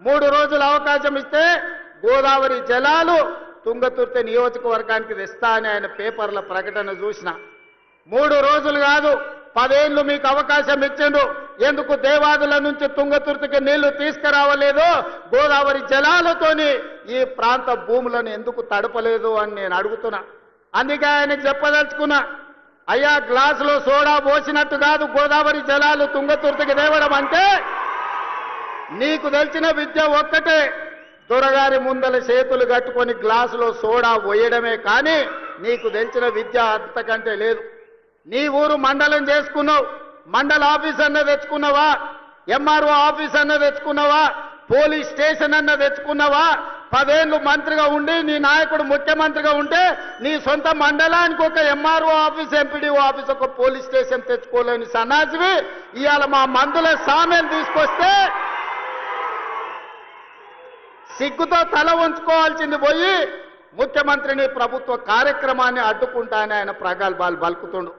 3 రోజుల అవకాశం ఇస్తే గోదావరి జలాలు తుంగతుర్తి నియోజకవర్గానికి తెస్తా అని ఆయన పేపర్ల ప్రకటన చూసిన. 3 రోజులు కాదు 10 ఏళ్ళు మీకు అవకాశం ఇచ్చిండు. ఎందుకు దేవాదుల నుంచి తుంగతుర్తికి నీళ్లు తీసుకురావలేదు, గోదావరి జలాలతోని ఈ ప్రాంత భూములను ఎందుకు తడపలేదు అని నేను అడుగుతున్నా. అందుకే ఆయనకు చెప్పదలుచుకున్నా, అయ్యా గ్లాసులో సోడా పోసినట్టు కాదు గోదావరి జలాలు తుంగతుర్తికి తేవడం అంటే. నీకు తెలిసిన విద్య ఒక్కటే, దొరగారి ముందల చేతులు కట్టుకొని గ్లాసులో సోడా పోయడమే, కానీ నీకు తెలిసిన విద్య అంతకంటే లేదు. నీ ఊరు మండలం చేసుకున్నావు, మండల ఆఫీస్ అన్న తెచ్చుకున్నావా, ఎంఆర్ఓ ఆఫీస్ అన్న తెచ్చుకున్నావా, పోలీస్ స్టేషన్ అన్న తెచ్చుకున్నావా? 10 ఏళ్ళు మంత్రిగా ఉండి నీ నాయకుడు ముఖ్యమంత్రిగా ఉంటే నీ సొంత మండలానికి ఒక ఎంఆర్ఓ ఆఫీస్, ఎంపీడీఓ ఆఫీస్, ఒక పోలీస్ స్టేషన్ తెచ్చుకోలేని సన్నాసివి ఇవాళ మా మందుల సామెను తీసుకొస్తే సిగ్గుతో తల వంచుకోవాల్సింది పోయి ముఖ్యమంత్రిని ప్రభుత్వ కార్యక్రమాన్ని అడ్డుకుంటానని ఆయన ప్రగల్భాలు పలుకుతుండు.